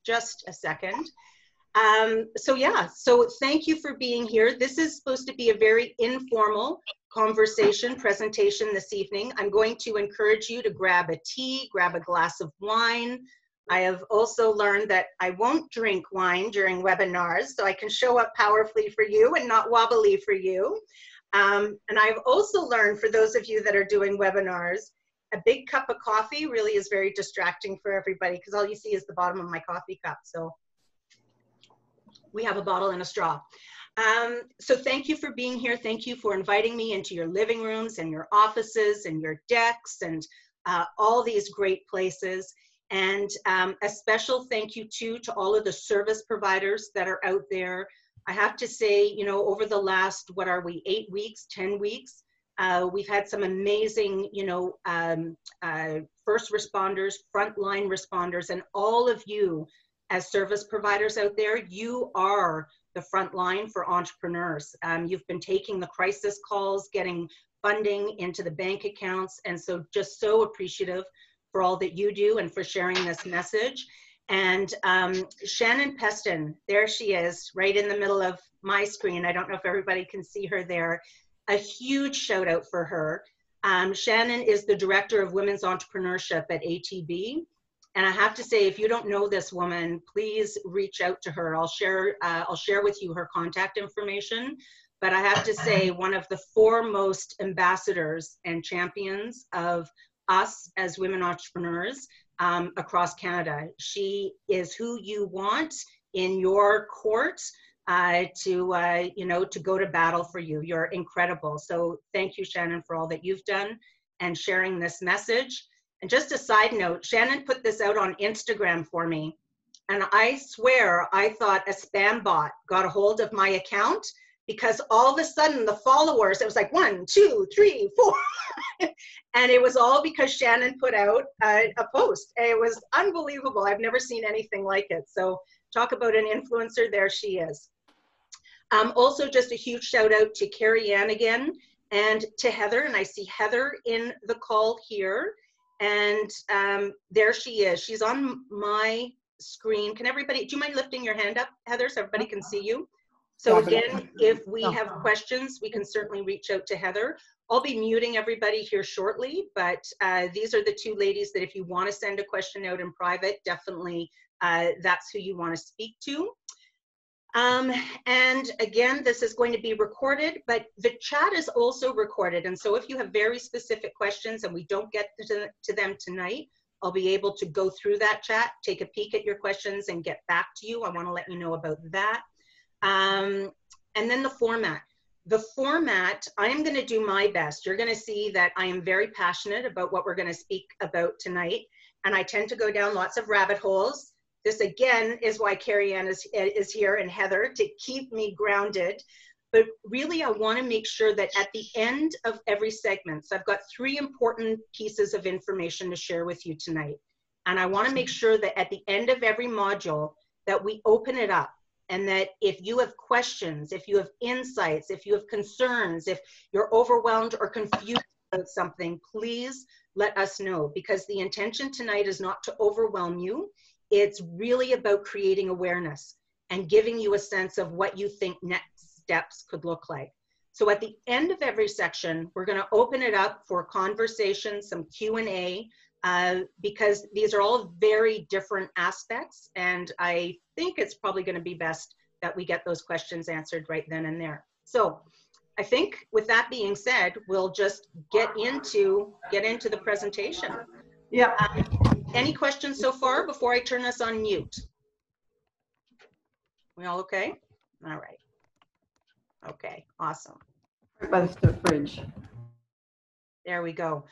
just a second. So thank you for being here. This is supposed to be a very informal conversation presentation this evening. I'm going to encourage you to grab a tea, grab a glass of wine. I have also learned that I won't drink wine during webinars, so I can show up powerfully for you and not wobbly for you. And I've also learned, for those of you that are doing webinars, a big cup of coffee really is very distracting for everybody because all you see is the bottom of my coffee cup. So we have a bottle and a straw. So thank you for being here. Thank you for inviting me into your living rooms and your offices and your decks and all these great places. And a special thank you too to all of the service providers that are out there. I have to say, you know, over the last, what are we, 8 weeks, 10 weeks, we've had some amazing, you know, first responders, frontline responders, and all of you as service providers out there, you are the front line for entrepreneurs. You've been taking the crisis calls, getting funding into the bank accounts, and so just so appreciative for all that you do and for sharing this message. And Shannon Peston, there she is, right in the middle of my screen. I don't know if everybody can see her there. A huge shout out for her. Shannon is the Director of Women's Entrepreneurship at ATB. And I have to say, if you don't know this woman, please reach out to her. I'll share with you her contact information. But I have to say, one of the foremost ambassadors and champions of us as women entrepreneurs across Canada. She is who you want in your court to go to battle for you. You're incredible. So thank you, Shannon, for all that you've done and sharing this message. And just a side note, Shannon put this out on Instagram for me. And I swear I thought a spam bot got a hold of my account because all of a sudden the followers, it was like 1, 2, 3, 4. And it was all because Shannon put out a post. It was unbelievable. I've never seen anything like it. So talk about an influencer, there she is. Also just a huge shout out to Carrie Ann again and to Heather. And I see Heather in the call here. And there she is. She's on my screen. Can everybody, do you mind lifting your hand up, Heather, so everybody can see you? So again, if we have questions, we can certainly reach out to Heather. I'll be muting everybody here shortly, but these are the two ladies that if you want to send a question out in private, definitely that's who you want to speak to. And again, this is going to be recorded, but the chat is also recorded. And so if you have very specific questions and we don't get to them tonight, I'll be able to go through that chat, take a peek at your questions and get back to you. I want to let you know about that. And then the format. The format, I am going to do my best. You're going to see that I am very passionate about what we're going to speak about tonight. And I tend to go down lots of rabbit holes. This again is why Carrie Ann is here and Heather, to keep me grounded. But really, I want to make sure that at the end of every segment, so I've got 3 important pieces of information to share with you tonight. And I want to make sure that at the end of every module that we open it up. And that if you have questions, if you have insights, if you have concerns, if you're overwhelmed or confused about something, please let us know, because the intention tonight is not to overwhelm you. It's really about creating awareness and giving you a sense of what you think next steps could look like. So at the end of every section, we're going to open it up for conversation, some Q&A, because these are all very different aspects, and I think it's probably going to be best that we get those questions answered right then and there. So I think with that being said, we'll just get into the presentation. Yeah. Any questions so far before I turn this on mute? We all okay? All right. Okay, awesome. By the fridge. There we go.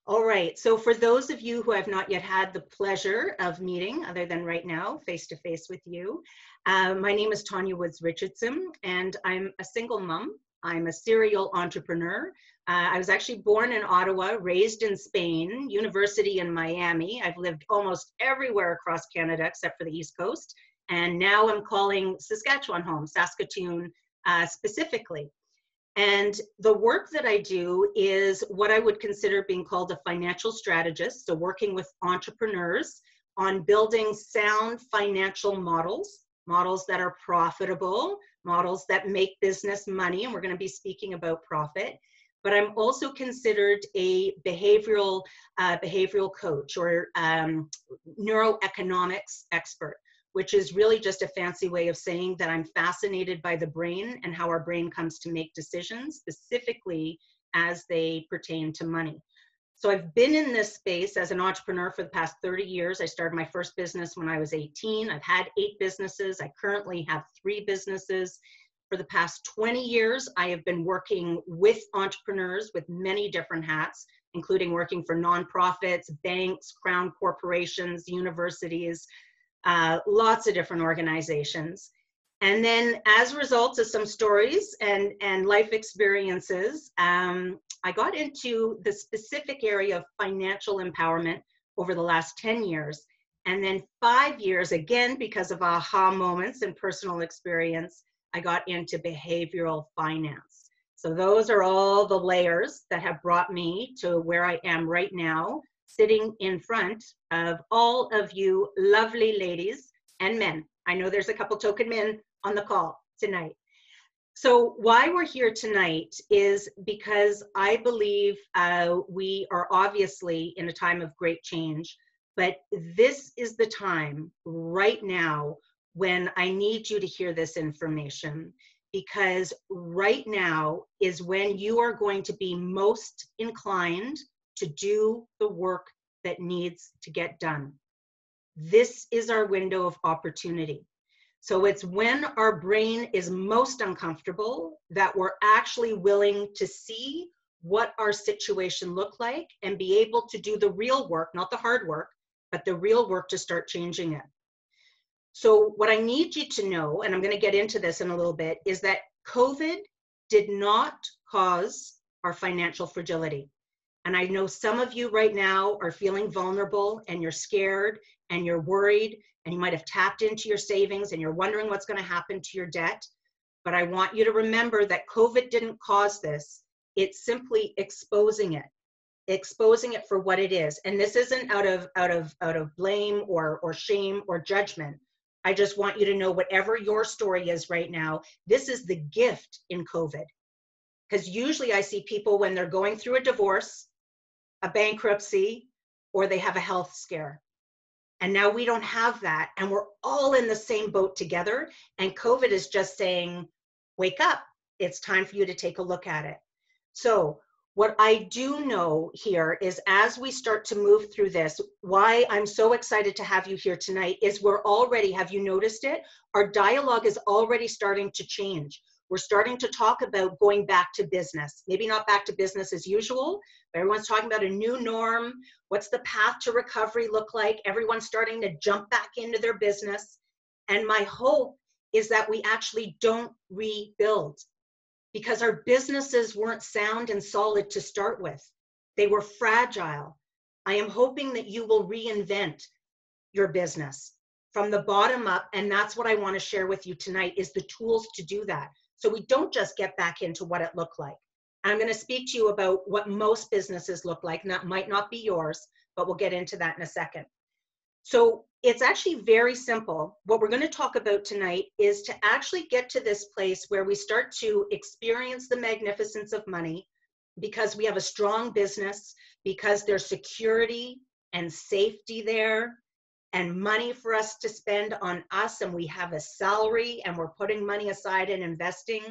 All right, so for those of you who have not yet had the pleasure of meeting, other than right now, face-to-face with you, my name is Tanya Woods Richardson, and I'm a single mom. I'm a serial entrepreneur. I was actually born in Ottawa, raised in Spain, university in Miami. I've lived almost everywhere across Canada except for the East Coast, and now I'm calling Saskatchewan home, Saskatoon specifically. And the work that I do is what I would consider being called a financial strategist, so working with entrepreneurs on building sound financial models, models that are profitable, models that make business money, and we're going to be speaking about profit. But I'm also considered a behavioral coach or neuroeconomics expert, which is really just a fancy way of saying that I'm fascinated by the brain and how our brain comes to make decisions, specifically as they pertain to money. So I've been in this space as an entrepreneur for the past 30 years. I started my first business when I was 18. I've had 8 businesses. I currently have 3 businesses. For the past 20 years, I have been working with entrepreneurs with many different hats, including working for nonprofits, banks, crown corporations, universities, lots of different organizations. And then as a result of some stories and life experiences, I got into the specific area of financial empowerment over the last 10 years. And then 5 years, again, because of aha moments and personal experience, I got into behavioral finance. So those are all the layers that have brought me to where I am right now, sitting in front of all of you lovely ladies and men. I know there's a couple token men on the call tonight. So why we're here tonight is because I believe we are obviously in a time of great change, but this is the time right now when I need you to hear this information, because right now is when you are going to be most inclined to do the work that needs to get done. This is our window of opportunity. So it's when our brain is most uncomfortable that we're actually willing to see what our situation looked like and be able to do the real work, not the hard work, but the real work to start changing it. So what I need you to know, and I'm going to get into this in a little bit, is that COVID did not cause our financial fragility. And I know some of you right now are feeling vulnerable and you're scared and you're worried and you might have tapped into your savings and you're wondering what's going to happen to your debt. But I want you to remember that COVID didn't cause this. It's simply exposing it for what it is. And this isn't out of blame or shame or judgment. I just want you to know whatever your story is right now, this is the gift in COVID. Because usually I see people when they're going through a divorce, a bankruptcy, or they have a health scare. And now we don't have that. And we're all in the same boat together. And COVID is just saying, wake up. It's time for you to take a look at it. So what I do know here is as we start to move through this, why I'm so excited to have you here tonight is we're already, have you noticed it? Our dialogue is already starting to change. We're starting to talk about going back to business. Maybe not back to business as usual, but everyone's talking about a new norm. What's the path to recovery look like? Everyone's starting to jump back into their business. And my hope is that we actually don't rebuild, because our businesses weren't sound and solid to start with. They were fragile. I am hoping that you will reinvent your business from the bottom up. And that's what I want to share with you tonight, is the tools to do that. So we don't just get back into what it looked like. I'm going to speak to you about what most businesses look like, and that might not be yours, but we'll get into that in a second. So it's actually very simple. What we're going to talk about tonight is to actually get to this place where we start to experience the magnificence of money, because we have a strong business, because there's security and safety there, and money for us to spend on us, and we have a salary and we're putting money aside and investing.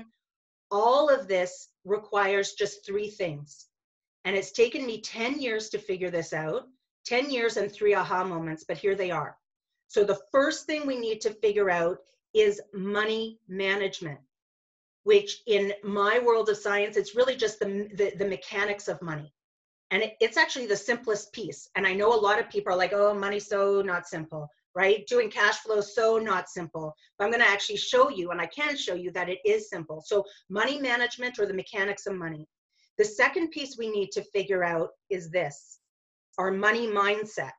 All of this requires just 3 things. And it's taken me 10 years to figure this out, 10 years and 3 aha moments, but here they are. So the first thing we need to figure out is money management, which in my world of science, it's really just the mechanics of money. And it's actually the simplest piece. And I know a lot of people are like, oh, money's so not simple, right? Doing cash flow, so not simple. But I'm going to actually show you, and I can show you that it is simple. So money management, or the mechanics of money. The second piece we need to figure out is this, our money mindset,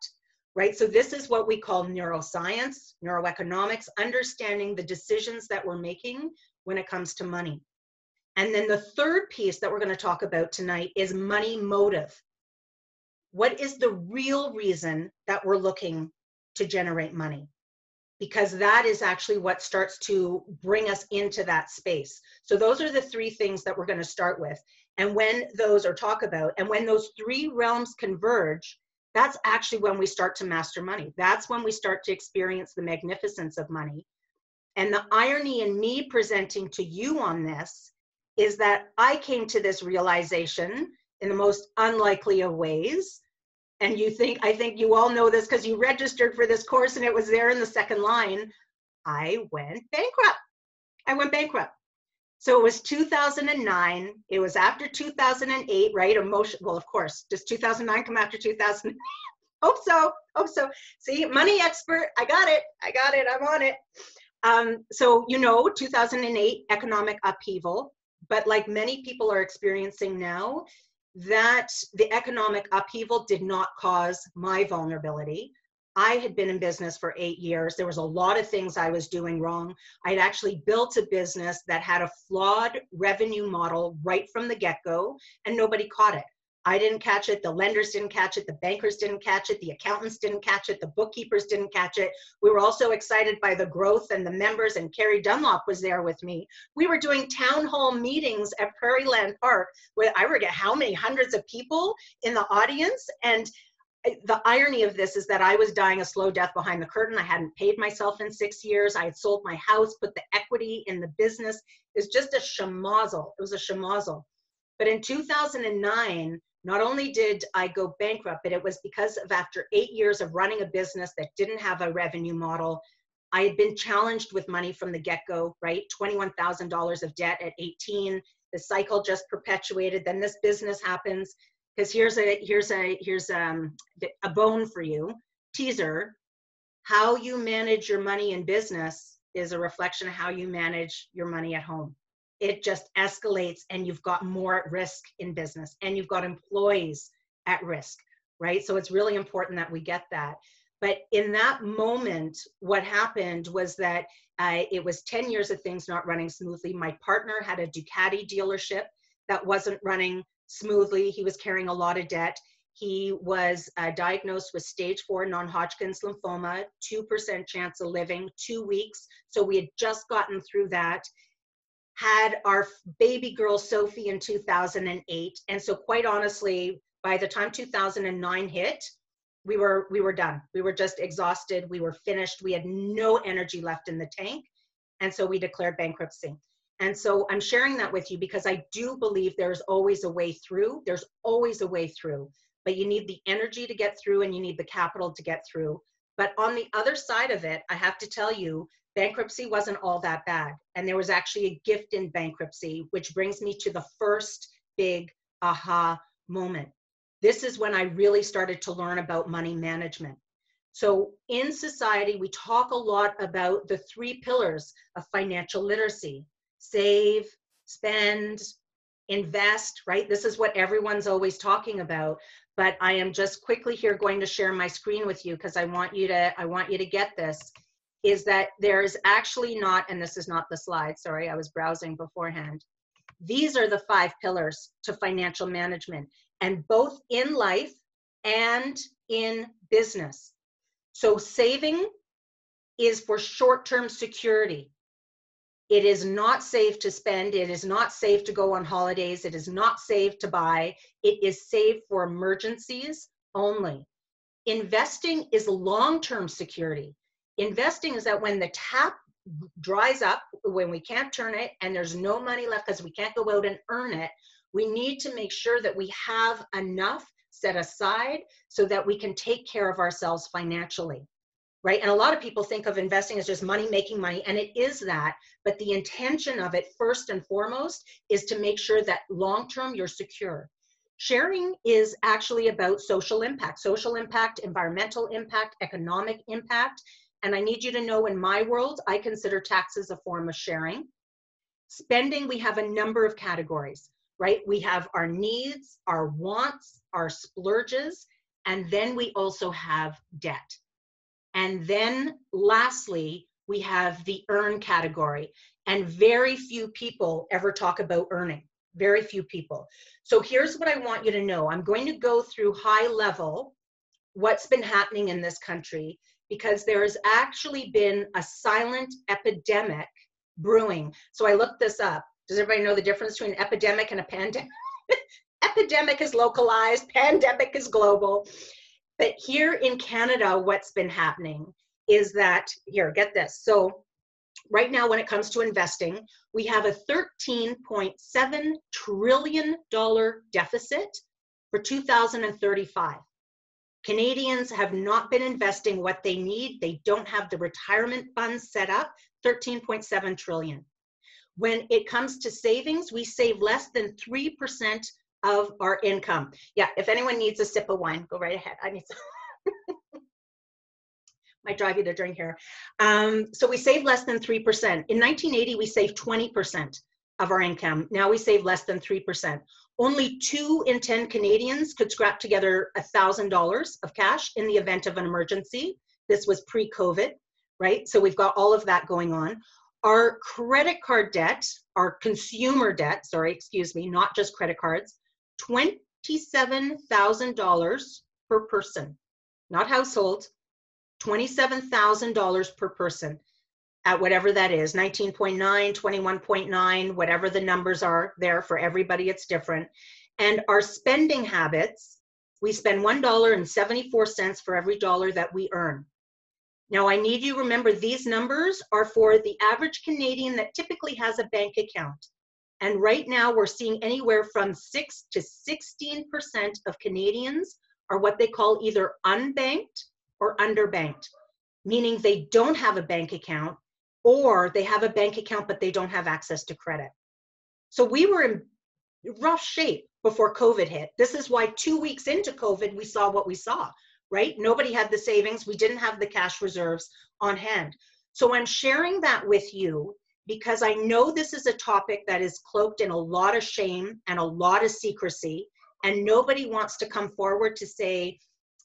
right? So this is what we call neuroscience, neuroeconomics, understanding the decisions that we're making when it comes to money. And then the third piece that we're going to talk about tonight is money motive. What is the real reason that we're looking to generate money, because that is actually what starts to bring us into that space. So those are the three things that we're going to start with. And when those are talk about, and when those three realms converge, that's actually when we start to master money. That's when we start to experience the magnificence of money. And the irony in me presenting to you on this is that I came to this realization in the most unlikely of ways. And I think you all know this because you registered for this course and it was there in the second line. I went bankrupt. So it was 2009. It was after 2008, right? Well, of course, does 2009 come after 2000? Hope so. See, money expert, I got it, I'm on it. So, 2008 economic upheaval, but like many people are experiencing now, that the economic upheaval did not cause my vulnerability. I had been in business for 8 years. There was a lot of things I was doing wrong. I'd actually built a business that had a flawed revenue model right from the get-go, and nobody caught it. I didn't catch it. The lenders didn't catch it. The bankers didn't catch it. The accountants didn't catch it. The bookkeepers didn't catch it. We were also excited by the growth and the members, and Carrie Dunlop was there with me. We were doing town hall meetings at Prairie Land Park where I forget how many hundreds of people in the audience. And the irony of this is that I was dying a slow death behind the curtain. I hadn't paid myself in 6 years. I had sold my house, put the equity in the business. It's just a schmozzle. It was a schmozzle. But in 2009, not only did I go bankrupt, but it was because of after 8 years of running a business that didn't have a revenue model. I had been challenged with money from the get-go, right? $21,000 of debt at 18. The cycle just perpetuated. Then this business happens. Because here's a bone for you, teaser. How you manage your money in business is a reflection of how you manage your money at home. It just escalates, and you've got more at risk in business, and you've got employees at risk, right? So it's really important that we get that. But in that moment, what happened was that it was 10 years of things not running smoothly. My partner had a Ducati dealership that wasn't running smoothly. He was carrying a lot of debt. He was diagnosed with stage 4 non-Hodgkin's lymphoma, 2% chance of living, 2 weeks. So we had just gotten through that. Had our baby girl Sophie in 2008. And so quite honestly, by the time 2009 hit, we were done. We were just exhausted. We were finished. We had no energy left in the tank. And so we declared bankruptcy. And so I'm sharing that with you because I do believe there's always a way through. There's always a way through, but you need the energy to get through and you need the capital to get through. But on the other side of it, I have to tell you, bankruptcy wasn't all that bad. And there was actually a gift in bankruptcy, which brings me to the first big aha moment. This is when I really started to learn about money management. So in society, we talk a lot about the 3 pillars of financial literacy: save, spend, invest, right? This is what everyone's always talking about. But I am just quickly here going to share my screen with you because I want you to get this, is that there's actually not, and this is not the slide, sorry, I was browsing beforehand. These are the 5 pillars to financial management, and both in life and in business. So saving is for short-term security. It is not safe to spend. It is not safe to go on holidays. It is not safe to buy. It is saved for emergencies only. Investing is long-term security. Investing is that when the tap dries up, when we can't turn it and there's no money left because we can't go out and earn it, we need to make sure that we have enough set aside so that we can take care of ourselves financially. Right? And a lot of people think of investing as just money making money, and it is that, but the intention of it first and foremost is to make sure that long-term you're secure. Sharing is actually about social impact, environmental impact, economic impact. And I need you to know, in my world, I consider taxes a form of sharing. Spending, we have a number of categories, right? We have our needs, our wants, our splurges, and then we also have debt. And then lastly, we have the earn category. And very few people ever talk about earning. Very few people. So here's what I want you to know. I'm going to go through high level what's been happening in this country. because there has actually been a silent epidemic brewing. So I looked this up. Does everybody know the difference between an epidemic and a pandemic? Epidemic is localized, pandemic is global. But here in Canada, what's been happening is that, here, get this. So right now, when it comes to investing, we have a $13.7 trillion deficit for 2035. Canadians have not been investing what they need. They don't have the retirement funds set up, 13.7 trillion. When it comes to savings, we save less than 3% of our income. Yeah, if anyone needs a sip of wine, go right ahead. I need some. Might drive you to drink here. So we save less than 3%. In 1980, we saved 20% of our income. Now we save less than 3%. Only 2 in 10 Canadians could scrap together $1,000 of cash in the event of an emergency. This was pre-COVID, right? So we've got all of that going on. Our credit card debt, our consumer debt, sorry, excuse me, not just credit cards, $27,000 per person, not household, $27,000 per person at whatever that is, 19.9, 21.9, whatever the numbers are there for everybody, it's different. And our spending habits, we spend $1.74 for every dollar that we earn. Now, I need you to remember these numbers are for the average Canadian that typically has a bank account. And right now we're seeing anywhere from 6 to 16% of Canadians are what they call either unbanked or underbanked, meaning they don't have a bank account, or they have a bank account but they don't have access to credit. So we were in rough shape before COVID hit. This is why 2 weeks into COVID, we saw what we saw, right? Nobody had the savings. We didn't have the cash reserves on hand. So I'm sharing that with you because I know this is a topic that is cloaked in a lot of shame and a lot of secrecy, and nobody wants to come forward to say,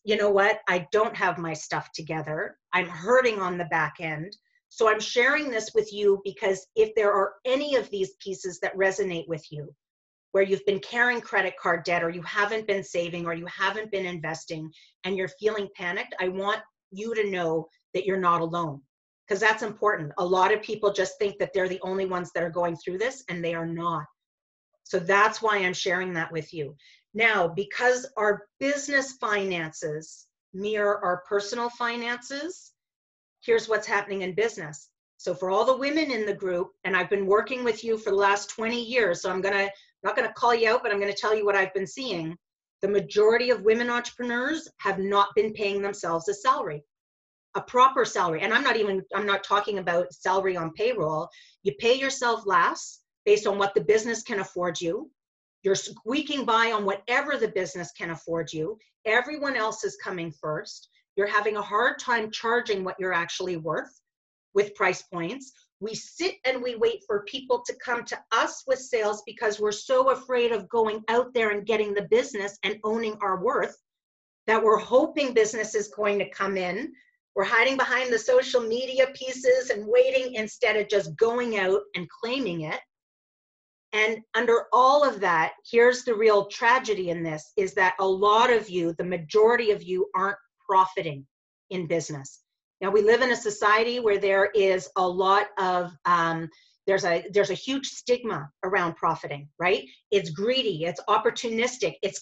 you know what, I don't have my stuff together. I'm hurting on the back end. So I'm sharing this with you because if there are any of these pieces that resonate with you, where you've been carrying credit card debt, or you haven't been saving, or you haven't been investing, and you're feeling panicked, I want you to know that you're not alone, because that's important. A lot of people just think that they're the only ones that are going through this, and they are not. So that's why I'm sharing that with you. Now, because our business finances mirror our personal finances, here's what's happening in business. So for all the women in the group, and I've been working with you for the last 20 years, so I'm not going to call you out, but I'm going to tell you what I've been seeing. The majority of women entrepreneurs have not been paying themselves a salary, a proper salary. And I'm not talking about salary on payroll. You pay yourself less based on what the business can afford you. You're squeaking by on whatever the business can afford you. Everyone else is coming first. You're having a hard time charging what you're actually worth with price points. We sit and we wait for people to come to us with sales because we're so afraid of going out there and getting the business and owning our worth that we're hoping business is going to come in. We're hiding behind the social media pieces and waiting instead of just going out and claiming it. And under all of that, here's the real tragedy in this, is that a lot of you, the majority of you, aren't profiting in business. Now, we live in a society where there is a lot of, there's a huge stigma around profiting, right? It's greedy, it's opportunistic, it's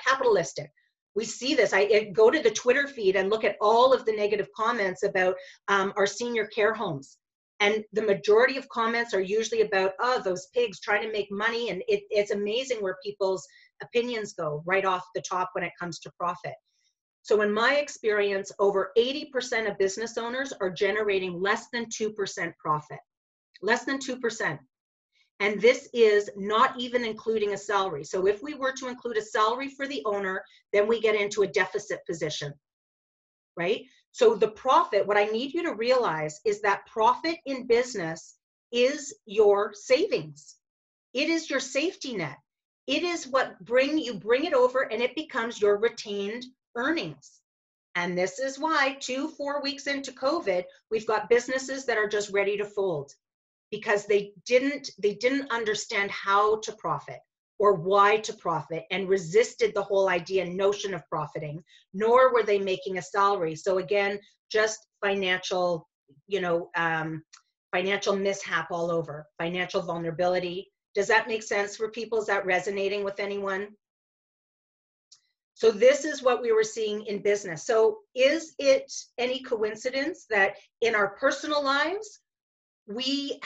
capitalistic. We see this. I go to the Twitter feed and look at all of the negative comments about our senior care homes. And the majority of comments are usually about, oh, those pigs trying to make money. And it's amazing where people's opinions go right off the top when it comes to profit. So in my experience, over 80% of business owners are generating less than 2% profit, less than 2%. And this is not even including a salary. So if we were to include a salary for the owner, then we get into a deficit position, right? So the profit, what I need you to realize is that profit in business is your savings. It is your safety net. It is what you bring it over and it becomes your retained earnings. And this is why 4 weeks into COVID, we've got businesses that are just ready to fold because they didn't understand how to profit. or why to profit and resisted the whole idea and notion of profiting, nor were they making a salary. So again, just financial, financial mishap all over, financial vulnerability. Does that make sense for people? Is that resonating with anyone? So this is what we were seeing in business. So is it any coincidence that in our personal lives, we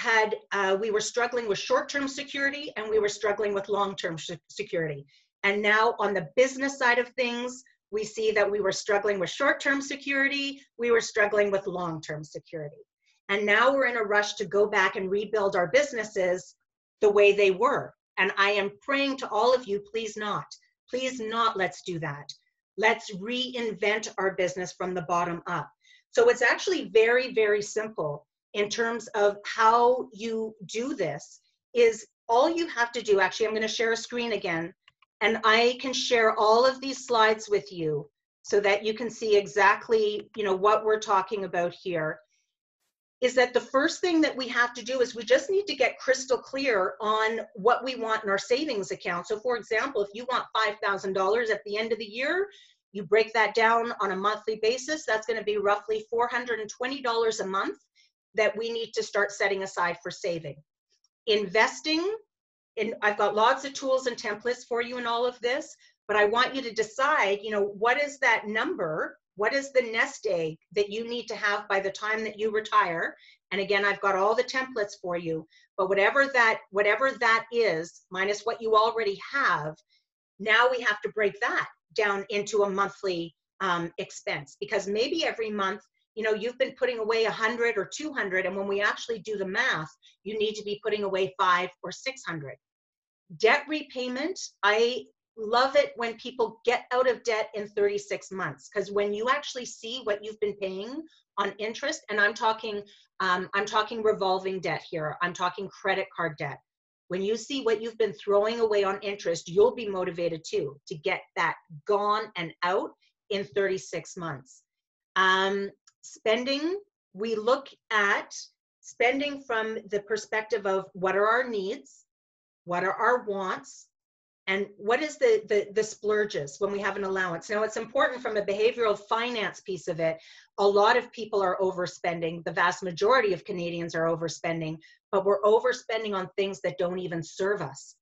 were struggling with short-term security and we were struggling with long-term security. And now on the business side of things, we see that we were struggling with short-term security, we were struggling with long-term security. And now we're in a rush to go back and rebuild our businesses the way they were. And I am praying to all of you, please not, let's do that. Let's reinvent our business from the bottom up. So it's actually very, very simple. In terms of how you do this, is all you have to do, actually I'm going to share a screen again, and I can share all of these slides with you so that you can see exactly what we're talking about here, is that the first thing that we have to do is we just need to get crystal clear on what we want in our savings account. So for example, if you want $5,000 at the end of the year, you break that down on a monthly basis, that's going to be roughly $420 a month that we need to start setting aside for saving. Investing, I've got lots of tools and templates for you in all of this, but I want you to decide, what is that number? What is the nest egg that you need to have by the time that you retire? And again, I've got all the templates for you, but whatever that is, minus what you already have, now we have to break that down into a monthly expense, because maybe every month you've been putting away 100 or 200, and when we actually do the math, you need to be putting away 500 or 600. Debt repayment, I love it when people get out of debt in 36 months, because when you actually see what you've been paying on interest, and I'm talking revolving debt here, I'm talking credit card debt. When you see what you've been throwing away on interest, you'll be motivated too to get that gone and out in 36 months. Spending, we look at spending from the perspective of what are our needs, what are our wants, and what is the splurges when we have an allowance. Now, it's important from a behavioral finance piece of it. A lot of people are overspending. The vast majority of Canadians are overspending, but we're overspending on things that don't even serve us.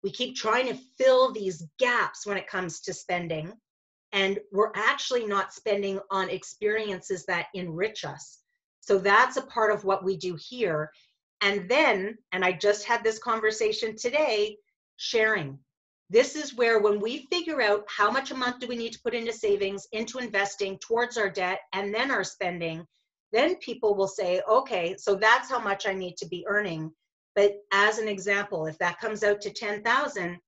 We keep trying to fill these gaps when it comes to spending, and we're actually not spending on experiences that enrich us. So that's a part of what we do here. And then, and I just had this conversation today, sharing. This is where when we figure out how much a month do we need to put into savings, into investing, towards our debt, and then our spending, then people will say, okay, so that's how much I need to be earning. But as an example, if that comes out to 10,000,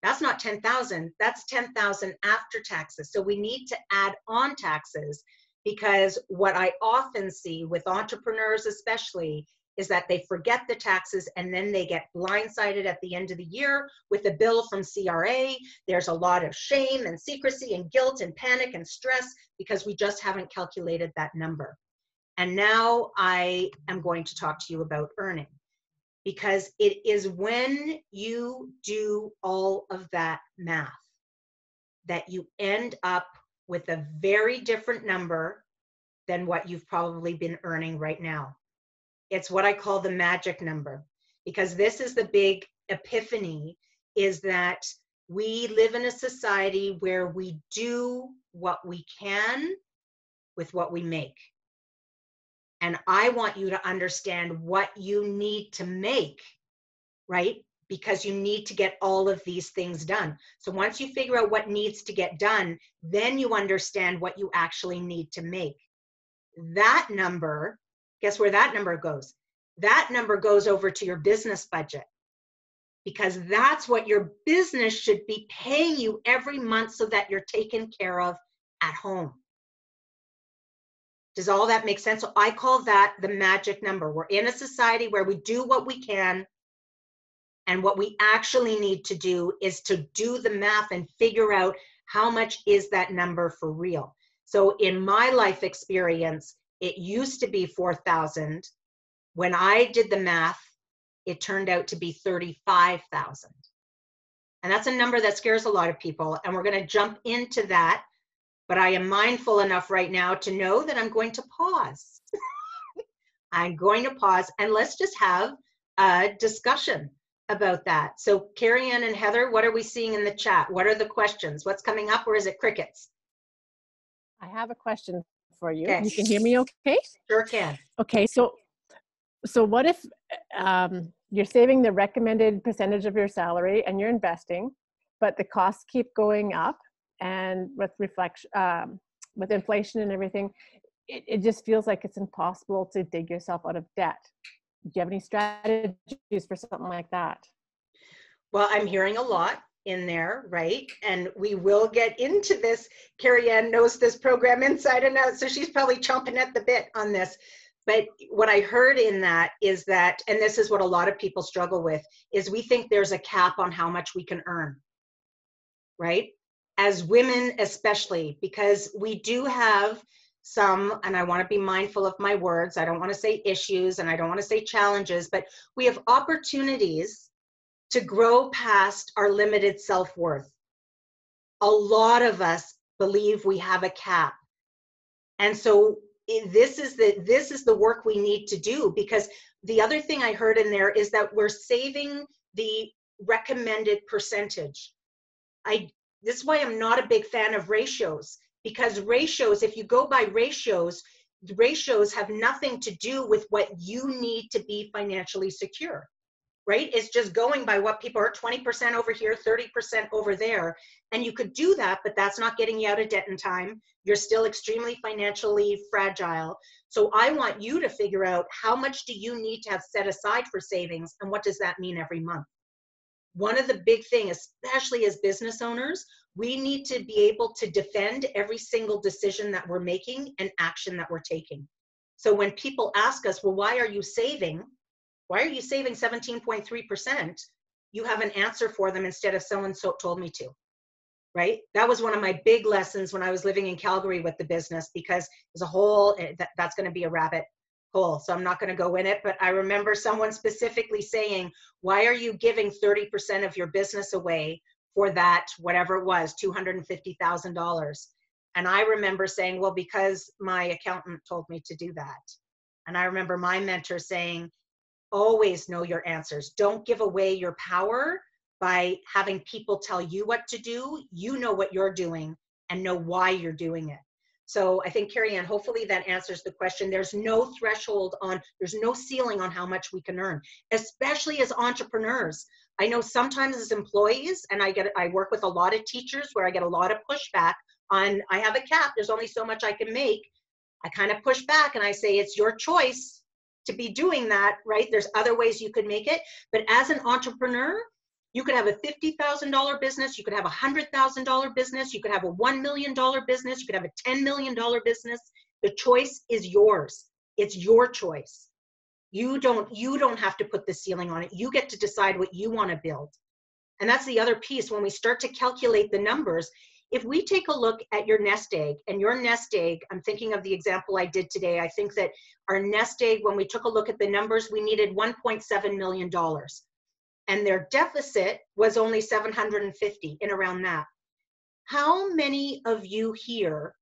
that's not 10,000, that's 10,000 after taxes. So we need to add on taxes, because what I often see with entrepreneurs especially is that they forget the taxes and then they get blindsided at the end of the year with a bill from CRA. There's a lot of shame and secrecy and guilt and panic and stress because we just haven't calculated that number. And now I am going to talk to you about earning, because it is when you do all of that math that you end up with a very different number than what you've probably been earning right now. It's what I call the magic number, because this is the big epiphany, is that we live in a society where we do what we can with what we make. And I want you to understand what you need to make, right? Because you need to get all of these things done. So once you figure out what needs to get done, then you understand what you actually need to make. That number, guess where that number goes? That number goes over to your business budget, because that's what your business should be paying you every month so that you're taken care of at home. Does all that make sense? So I call that the magic number. We're in a society where we do what we can, and what we actually need to do is to do the math and figure out how much is that number for real. So in my life experience, it used to be 4,000. When I did the math, it turned out to be 35,000. And that's a number that scares a lot of people. And we're going to jump into that. But I am mindful enough right now to know that I'm going to pause. I'm going to pause and let's just have a discussion about that. So Carrie Ann and Heather, what are we seeing in the chat? What are the questions? What's coming up, or is it crickets? I have a question for you. Okay. You can hear me okay? Sure can. Okay, so what if you're saving the recommended percentage of your salary and you're investing, but the costs keep going up, and with with inflation and everything, it just feels like it's impossible to dig yourself out of debt. Do you have any strategies for something like that? Well, I'm hearing a lot in there, right? And we will get into this. Carrie Ann knows this program inside and out, so she's probably chomping at the bit on this. But what I heard in that is that, and this is what a lot of people struggle with, is we think there's a cap on how much we can earn, right? As women especially, because we do have some, and I want to be mindful of my words, I don't want to say issues and I don't want to say challenges, but we have opportunities to grow past our limited self-worth. A lot of us believe we have a cap. And so this is the work we need to do, because the other thing I heard in there is that we're saving the recommended percentage. This is why I'm not a big fan of ratios, because ratios, if you go by ratios, ratios have nothing to do with what you need to be financially secure, right? It's just going by what people are, 20% over here, 30% over there. And you could do that, but that's not getting you out of debt in time. You're still extremely financially fragile. So I want you to figure out, how much do you need to have set aside for savings, and what does that mean every month? One of the big things, especially as business owners, we need to be able to defend every single decision that we're making and action that we're taking. So when people ask us, well, why are you saving? Why are you saving 17.3%? You have an answer for them instead of someone told me to, right? That was one of my big lessons when I was living in Calgary with the business, because there's a whole, that's going to be a rabbit hole, so I'm not going to go in it. But I remember someone specifically saying, why are you giving 30% of your business away for that, whatever it was, $250,000? And I remember saying, well, because my accountant told me to do that. And I remember my mentor saying, always know your answers. Don't give away your power by having people tell you what to do. You know what you're doing and know why you're doing it. So I think, Carrie Ann, hopefully that answers the question. There's no threshold there's no ceiling on how much we can earn, especially as entrepreneurs. I know sometimes as employees, and I work with a lot of teachers where I get a lot of pushback on, I have a cap, there's only so much I can make. I kind of push back and I say, it's your choice to be doing that, right? There's other ways you could make it. But as an entrepreneur, you could have a $50,000 business, you could have a $100,000 business, you could have a $1 million business, you could have a $10 million business. The choice is yours. It's your choice. You don't have to put the ceiling on it. You get to decide what you want to build. And that's the other piece. When we start to calculate the numbers, if we take a look at your nest egg, and your nest egg, I'm thinking of the example I did today. I think that our nest egg, when we took a look at the numbers, we needed $1.7 million. And their deficit was only 750, in around that. How many of you here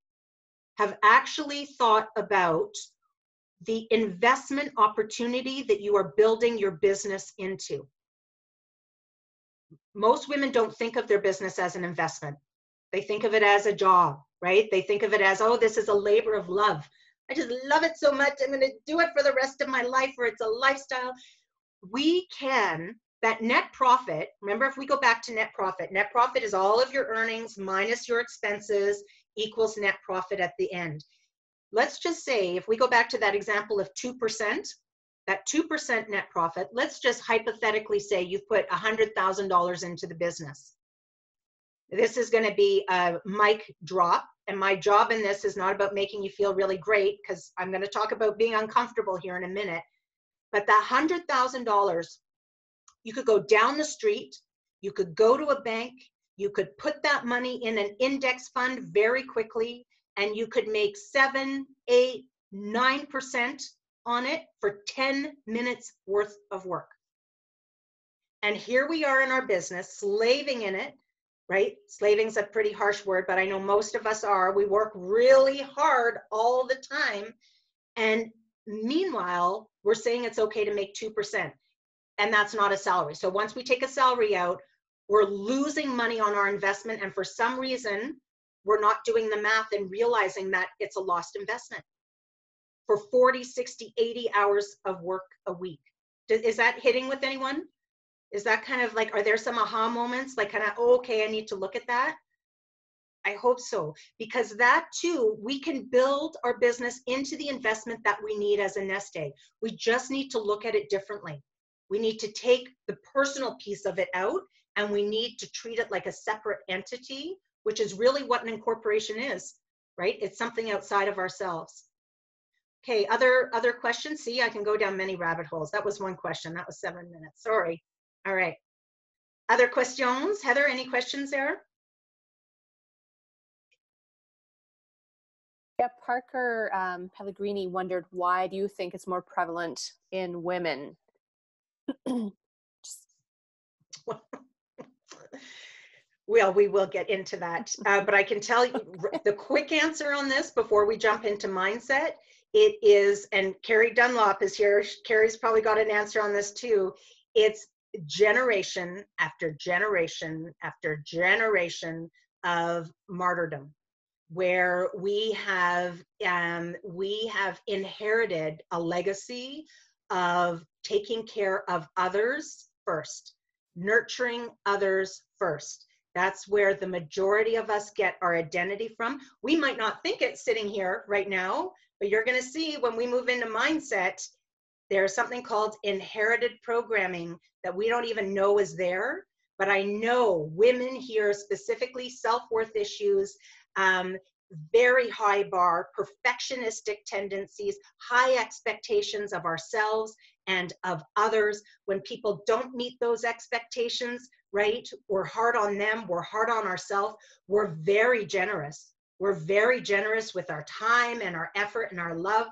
have actually thought about the investment opportunity that you are building your business into? Most women don't think of their business as an investment. They think of it as a job, right? They think of it as, oh, this is a labor of love. I just love it so much. I'm going to do it for the rest of my life, or it's a lifestyle. That net profit, remember, if we go back to net profit is all of your earnings minus your expenses equals net profit at the end. Let's just say, if we go back to that example of 2%, that 2% net profit, let's just hypothetically say you've put $100,000 into the business. This is going to be a mic drop, and my job in this is not about making you feel really great, because I'm going to talk about being uncomfortable here in a minute. But that $100,000, you could go down the street, you could go to a bank, you could put that money in an index fund very quickly, and you could make 7, 8, 9% on it for 10 minutes worth of work. And here we are in our business, slaving in it, right? Slaving's a pretty harsh word, but I know most of us are. We work really hard all the time. And meanwhile, we're saying it's okay to make 2%. And that's not a salary. So once we take a salary out, we're losing money on our investment. And for some reason, we're not doing the math and realizing that it's a lost investment for 40, 60, 80 hours of work a week. Is that hitting with anyone? Is that kind of like, are there some aha moments? Like kind of, oh, okay, I need to look at that. I hope so, because that too, we can build our business into the investment that we need as a nest egg. We just need to look at it differently. We need to take the personal piece of it out, and we need to treat it like a separate entity, which is really what an incorporation is, right? It's something outside of ourselves. Okay, other questions? See, I can go down many rabbit holes. That was one question. That was 7 minutes. Sorry. All right. Other questions? Heather, any questions there? Yeah, Parker Pellegrini wondered, why do you think it's more prevalent in women? Well, we will get into that, but I can tell you the quick answer on this before we jump into mindset. It is, and Carrie Dunlop is here. Carrie's probably got an answer on this too. It's generation after generation after generation of martyrdom, where we have inherited a legacy of taking care of others first, nurturing others first. That's where the majority of us get our identity from. We might not think it sitting here right now, but you're going to see when we move into mindset, there's something called inherited programming that we don't even know is there. But I know women here, specifically self-worth issues, very high bar, perfectionistic tendencies, high expectations of ourselves and of others. When people don't meet those expectations, right, we're hard on them, we're hard on ourselves, we're very generous. We're very generous with our time and our effort and our love,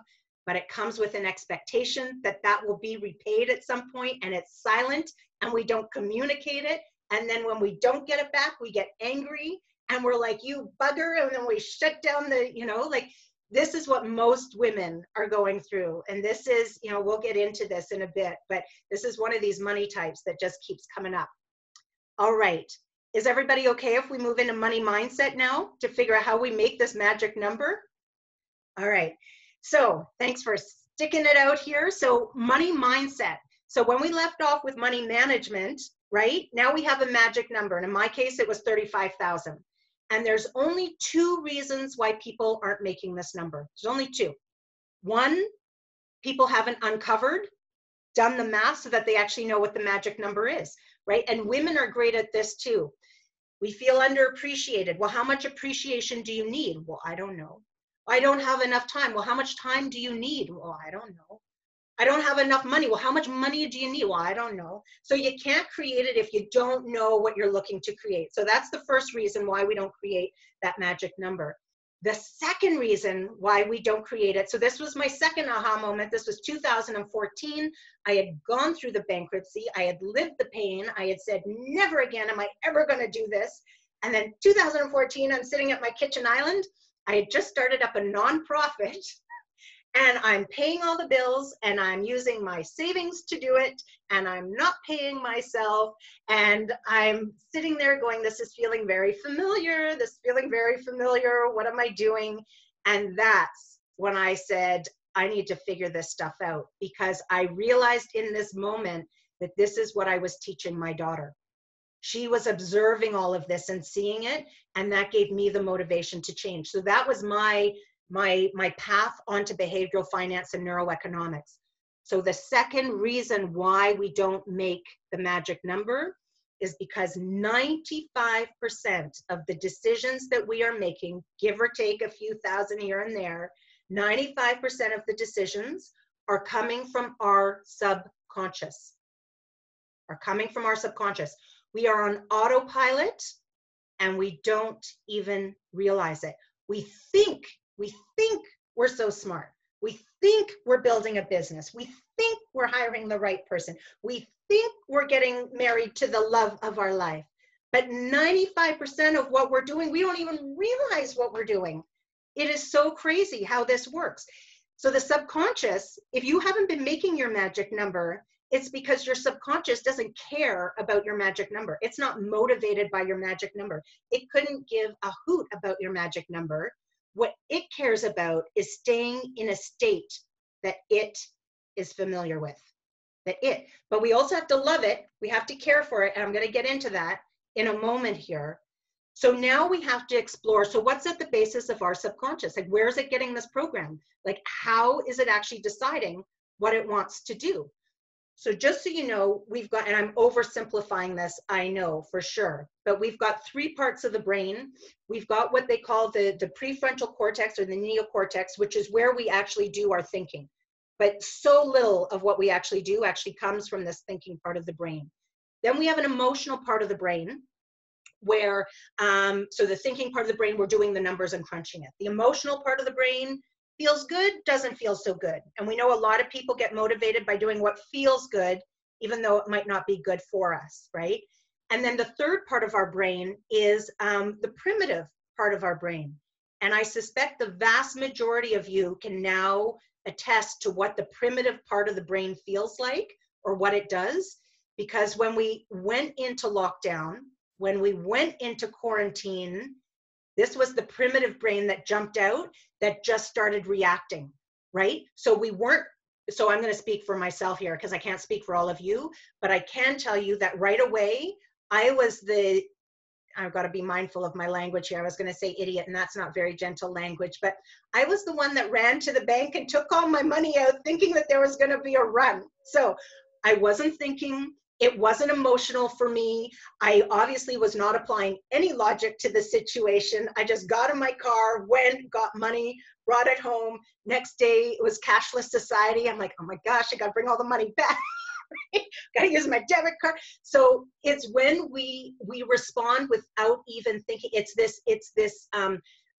but it comes with an expectation that that will be repaid at some point, and it's silent and we don't communicate it. And then when we don't get it back, we get angry and we're like, you bugger, and then we shut down the, like, this is what most women are going through. And this is, we'll get into this in a bit, but this is one of these money types that just keeps coming up. All right. Is everybody okay if we move into money mindset now to figure out how we make this magic number? All right. So thanks for sticking it out here. So money mindset. So when we left off with money management, right, now we have a magic number. And in my case, it was 35,000. And there's only 2 reasons why people aren't making this number. There's only 2. One, people haven't done the math so that they actually know what the magic number is, right? And women are great at this too. We feel underappreciated. Well, how much appreciation do you need? Well, I don't know. I don't have enough time. Well, how much time do you need? Well, I don't know. I don't have enough money. Well, how much money do you need? Well, I don't know. So you can't create it if you don't know what you're looking to create. So that's the first reason why we don't create that magic number. The second reason why we don't create it, so this was my second aha moment. This was 2014. I had gone through the bankruptcy. I had lived the pain. I had said, never again am I ever going to do this. And then 2014, I'm sitting at my kitchen island. I had just started up a nonprofit. And I'm paying all the bills, and I'm using my savings to do it, and I'm not paying myself, and I'm sitting there going, this is feeling very familiar, what am I doing? And that's when I said, I need to figure this stuff out, because I realized in this moment that this is what I was teaching my daughter. She was observing all of this and seeing it, and that gave me the motivation to change. So that was my path onto behavioral finance and neuroeconomics. So the second reason why we don't make the magic number is because 95% of the decisions that we are making, give or take a few thousand here and there, 95% of the decisions are coming from our subconscious. We are on autopilot and we don't even realize it. We think we're so smart. We think we're building a business. We think we're hiring the right person. We think we're getting married to the love of our life. But 95% of what we're doing, we don't even realize what we're doing. It is so crazy how this works. So the subconscious, if you haven't been making your magic number, it's because your subconscious doesn't care about your magic number. It's not motivated by your magic number. It couldn't give a hoot about your magic number. What it cares about is staying in a state that it is familiar with. But we also have to love it. We have to care for it. And I'm going to get into that in a moment here. So now we have to explore, so what's at the basis of our subconscious? Like, where is it getting this program? Like, how is it actually deciding what it wants to do? So just so you know, we've got, and I'm oversimplifying this, I know for sure, but we've got 3 parts of the brain. We've got what they call the prefrontal cortex or the neocortex, which is where we actually do our thinking. But so little of what we actually do actually comes from this thinking part of the brain. Then we have an emotional part of the brain where, so the thinking part of the brain, we're doing the numbers and crunching it. The emotional part of the brain feels good, doesn't feel so good. And we know a lot of people get motivated by doing what feels good, even though it might not be good for us, right? And then the third part of our brain is the primitive part of our brain. And I suspect the vast majority of you can now attest to what the primitive part of the brain feels like or what it does. Because when we went into lockdown, when we went into quarantine, this was the primitive brain that jumped out, that just started reacting, right? So we weren't, so I'm going to speak for myself here because I can't speak for all of you, but I can tell you that right away, I've got to be mindful of my language here. I was going to say idiot, and that's not very gentle language, but I was the one that ran to the bank and took all my money out thinking that there was going to be a run. So I wasn't thinking. It wasn't emotional for me. I obviously was not applying any logic to the situation. I just got in my car, went, got money, brought it home. Next day, it was cashless society. I'm like, oh my gosh, I got to bring all the money back. Got to use my debit card. So it's when we respond without even thinking.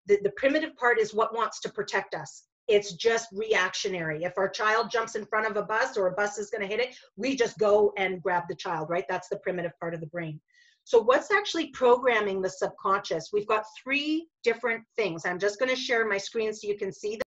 The primitive part is what wants to protect us. It's just reactionary. If our child jumps in front of a bus or a bus is going to hit it, we just go and grab the child, right? That's the primitive part of the brain. So what's actually programming the subconscious? We've got 3 different things. I'm just going to share my screen so you can see them.